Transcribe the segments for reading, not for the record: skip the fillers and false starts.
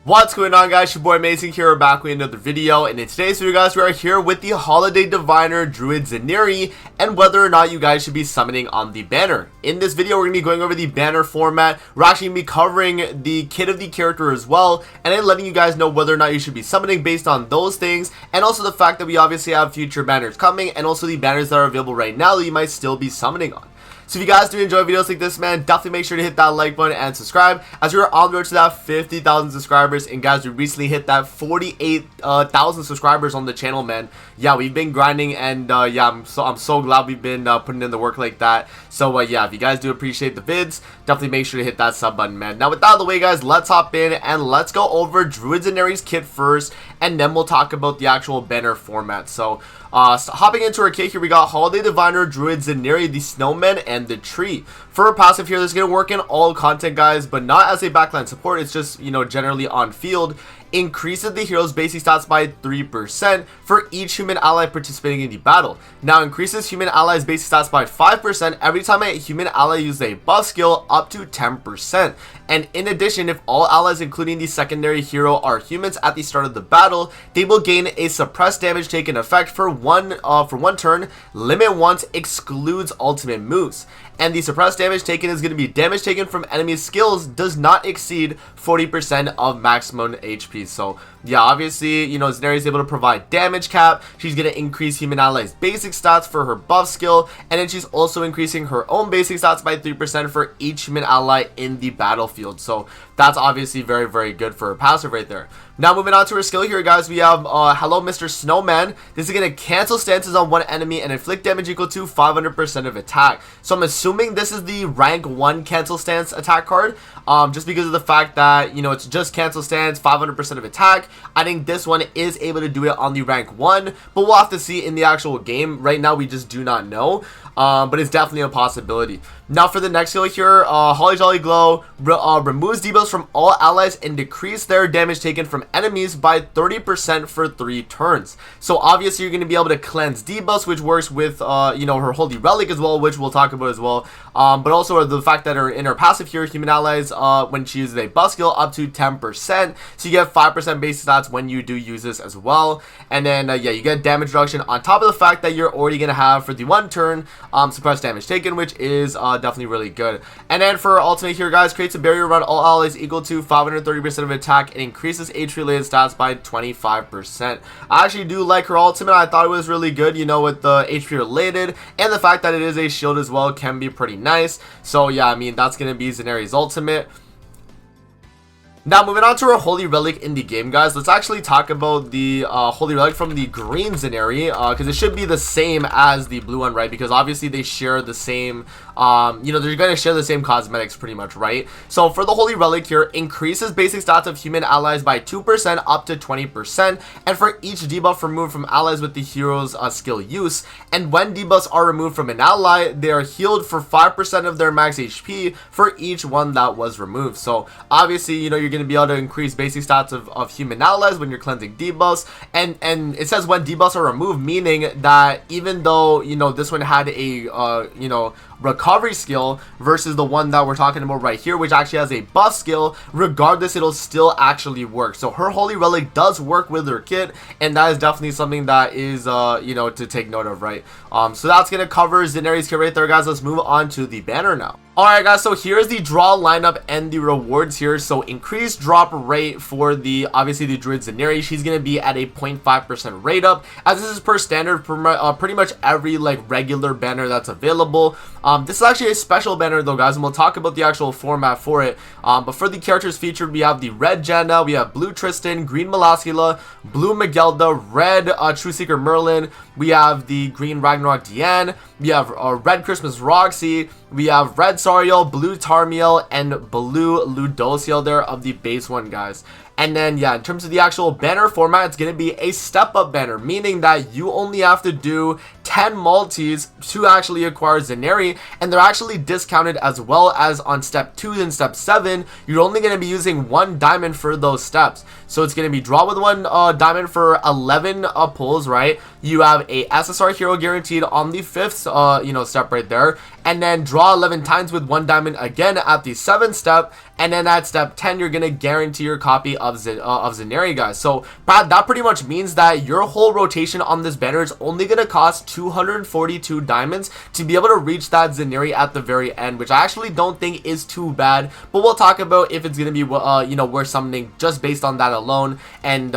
What's going on, guys? Your boy Amazing here, we're back with another video, and in today's video, guys, we are here with the Holiday Diviner Druid Zaneri and whether or not you guys should be summoning on the banner. In this video, we're going to be going over the banner format. We're actually going to be covering the kit of the character as well, and then letting you guys know whether or not you should be summoning based on those things, and also the fact that we obviously have future banners coming, and also the banners that are available right now that you might still be summoning on. So if you guys do enjoy videos like this, man, definitely make sure to hit that like button and subscribe, as we're on the road to that 50,000 subscribers. And guys, we recently hit that 48,000 subscribers on the channel, man. Yeah, we've been grinding, and yeah, I'm so glad we've been putting in the work like that. So yeah, if you guys do appreciate the vids, definitely make sure to hit that sub button, man. Now with that out of the way, guys, let's hop in and let's go over Druid Zaneri's kit first, and then we'll talk about the actual banner format. So hopping into our kit here, we got Holiday Diviner, Druid Zaneri, the Snowman, and the Tree. For a passive here, this is going to work in all content, guys, but not as a backline support. It's just, you know, generally on field. Increases the hero's basic stats by 3% for each human ally participating in the battle. Now increases human allies basic stats by 5% every time a human ally uses a buff skill up to 10%. And in addition, if all allies including the secondary hero are humans at the start of the battle, they will gain a suppressed damage taken effect for one turn. Limit once, excludes ultimate moves. And the suppressed damage taken is going to be damage taken from enemy skills does not exceed 40% of maximum HP. So yeah, obviously, you know, Zaneri is able to provide damage cap. She's going to increase human allies basic stats for her buff skill, and then she's also increasing her own basic stats by 3% for each human ally in the battlefield. So that's obviously very, very good for her passive right there. Now moving on to her skill here, guys, we have Hello Mr. Snowman. This is going to cancel stances on one enemy and inflict damage equal to 500% of attack. So I'm assuming this is the rank 1 cancel stance attack card, just because of the fact that, you know, it's just cancel stance, 500% of attack. I think this one is able to do it on the rank 1, but we'll have to see in the actual game. Right now we just do not know, but it's definitely a possibility. Now for the next skill here, Holly Jolly Glow removes debuffs from all allies and decrease their damage taken from enemies by 30% for 3 turns. So obviously you're going to be able to cleanse debuffs, which works with you know, her Holy Relic as well, which we'll talk about as well. But also the fact that in her passive here, human allies, when she uses a buff skill, up to 10%. So you get 5% base stats when you do use this as well. And then yeah, you get damage reduction on top of the fact that you're already going to have for the 1 turn suppressed damage taken, which is definitely really good. And then for ultimate here, guys, creates a barrier around all allies equal to 530% of attack and increases HP related stats by 25%. I actually do like her ultimate. I thought it was really good, you know, with the HP related, and the fact that it is a shield as well can be pretty nice. So yeah, I mean, that's gonna be Zaneri's ultimate. Now moving on to our Holy Relic in the game, guys, let's actually talk about the Holy Relic from the green Zaneri, because it should be the same as the blue one, right? Because obviously they share the same, you know, they're going to share the same cosmetics pretty much, right? So for the Holy Relic here, increases basic stats of human allies by 2% up to 20%, and for each debuff removed from allies with the hero's skill use. And when debuffs are removed from an ally, they are healed for 5% of their max HP for each one that was removed. So obviously, you know, you're going to be able to increase basic stats of human allies when you're cleansing debuffs, and it says when debuffs are removed, meaning that even though, you know, this one had a you know, recovery skill versus the one that we're talking about right here, which actually has a buff skill, regardless it'll still actually work. So her Holy Relic does work with her kit, and that is definitely something that is you know, to take note of, right? So that's gonna cover Zaneri's kit right there, guys. Let's move on to the banner now. Alright, guys, so here's the draw lineup and the rewards here. So increased drop rate for the, obviously, the Druid Zaneri. She's going to be at a 0.5% rate up, as this is per standard for pretty much every, like, regular banner that's available. This is actually a special banner, though, guys, and we'll talk about the actual format for it. But for the characters featured, we have the red Janna, we have blue Tristan, green Melascula, blue Magelda, red Trueseeker Merlin, we have the green Ragnarok Diane, we have red Christmas Roxy, we have red Sariel, blue Tarmiel, and blue Ludociel there of the base one, guys. And then, yeah, in terms of the actual banner format, it's going to be a step-up banner, meaning that you only have to do 10 multis to actually acquire Zaneri, and they're actually discounted as well as on step 2 and step 7. You're only going to be using 1 diamond for those steps. So it's going to be draw with 1 diamond for 11 pulls, right? You have a SSR hero guaranteed on the 5th step right there, and then draw 11 times with 1 diamond again at the 7th step, and then at step 10 you're going to guarantee your copy of Zaneri, guys. So that pretty much means that your whole rotation on this banner is only going to cost 242 diamonds to be able to reach that Zaneri at the very end, which I actually don't think is too bad, but we'll talk about if it's going to be worth summoning just based on that alone, and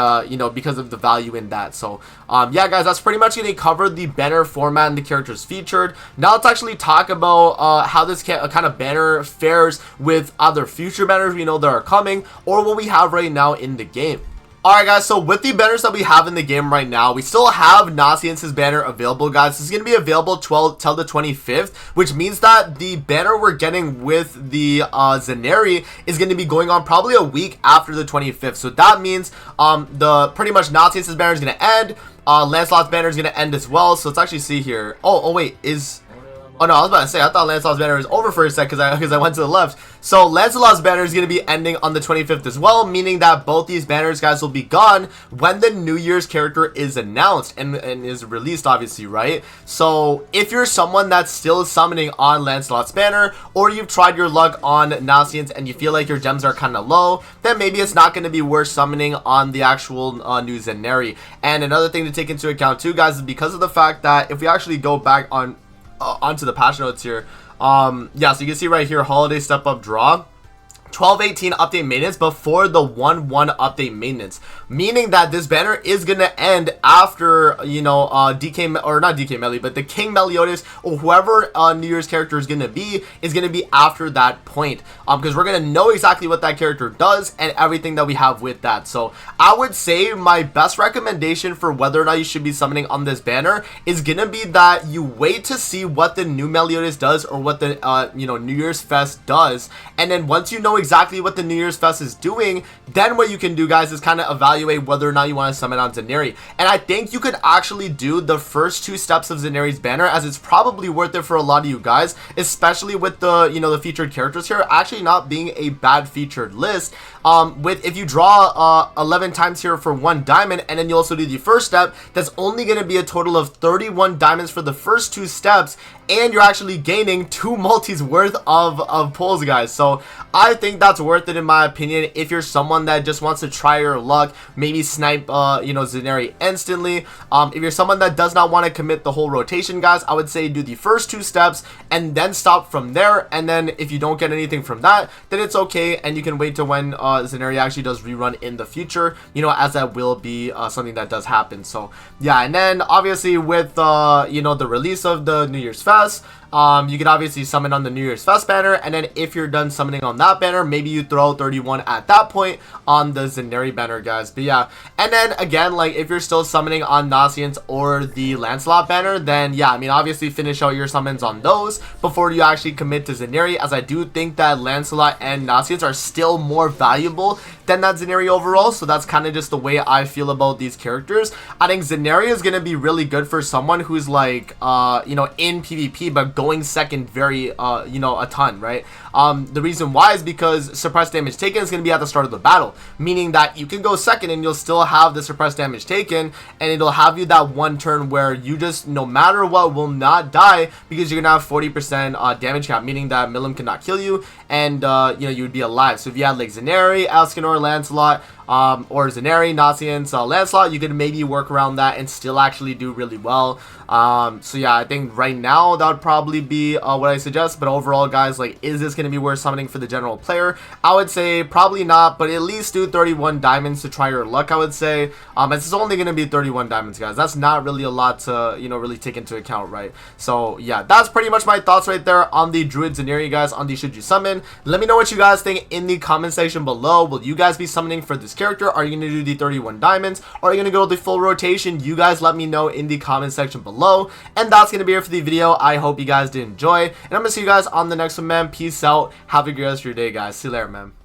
because of the value in that. So yeah guys, that's pretty much going to cover the banner format and the characters featured. Now let's actually talk about how this kind of banner fares with other future banners we know that are coming, or what we have right now in the game. Alright guys, so with the banners that we have in the game right now, we still have Nasiance's banner available, guys. This is going to be available till the 25th, which means that the banner we're getting with the Zaneri is going to be going on probably a week after the 25th. So that means the pretty much Nasiance's banner is going to end. Lancelot's banner is going to end as well. So let's actually see here. Oh wait, oh no, I was about to say, I thought Lancelot's banner was over for a sec because I went to the left. So Lancelot's banner is going to be ending on the 25th as well, meaning that both these banners, guys, will be gone when the New Year's character is announced and is released, obviously, right? So if you're someone that's still summoning on Lancelot's banner, or you've tried your luck on Nasian's and you feel like your gems are kind of low, then maybe it's not going to be worth summoning on the actual new Zaneri. And another thing to take into account too, guys, is because of the fact that if we actually go back onto the patch notes here, yeah, so you can see right here, holiday step up draw 12-18 update maintenance before the 1-1 update maintenance, meaning that this banner is gonna end after DK, or not DK Melly, but the King Meliodas or whoever New Year's character is gonna be after that point, because we're gonna know exactly what that character does and everything that we have with that. So I would say my best recommendation for whether or not you should be summoning on this banner is gonna be that you wait to see what the new Meliodas does, or what the New Year's Fest does, and then once you know exactly what the New Year's Fest is doing, then what you can do, guys, is kind of evaluate whether or not you want to summon on Zaneri. And I think you could actually do the first 2 steps of Zaneri's banner, as it's probably worth it for a lot of you guys, especially with the the featured characters here actually not being a bad featured list. With if you draw 11 times here for 1 diamond, and then you also do the first step, that's only going to be a total of 31 diamonds for the first 2 steps, and you're actually gaining 2 multis worth of pulls, guys. So I think that's worth it in my opinion if you're someone that just wants to try your luck, maybe snipe Zaneri instantly. If you're someone that does not want to commit the whole rotation, guys, I would say do the first 2 steps and then stop from there, and then if you don't get anything from that, then it's okay, and you can wait to when Zaneri actually does rerun in the future, as that will be something that does happen. So yeah, and then obviously with the release of the New Year's Fest, you can obviously summon on the New Year's Fest banner, and then if you're done summoning on that banner, maybe you throw 31 at that point on the Zaneri banner, guys. But yeah, and then again, like if you're still summoning on Nasian's or the Lancelot banner, then yeah, I mean obviously finish out your summons on those before you actually commit to Zaneri, as I do think that Lancelot and Nasian's are still more valuable than that Zaneri overall. So that's kind of just the way I feel about these characters. I think Zaneri is going to be really good for someone who's like in PvP but going second very a ton, right? The reason why is because suppressed damage taken is going to be at the start of the battle, meaning that you can go second and you'll still have the suppressed damage taken, and it'll have you that one turn where you just, no matter what, will not die, because you're gonna have 40% damage cap, meaning that Milim cannot kill you, and you would be alive. So if you had like Zaneri, Escanor, Lancelot, or Zaneri, Nasian's, Lancelot, you could maybe work around that and still actually do really well. So yeah, I think right now that would probably be what I suggest. But overall, guys, like, is this going to be worth summoning for the general player? I would say probably not, but at least do 31 diamonds to try your luck, I would say. This is only going to be 31 diamonds, guys. That's not really a lot to, really take into account, right? So yeah, that's pretty much my thoughts right there on the Druid Zaneri, guys, on the should you summon. Let me know what you guys think in the comment section below. Will you guys be summoning for this character? Are you going to do the 31 diamonds? Or are you going to go the full rotation? You guys let me know in the comment section below. And that's going to be it for the video. I hope you guys did enjoy. And I'm going to see you guys on the next one, man. Peace out. Have a great rest of your day, guys. See you later, man.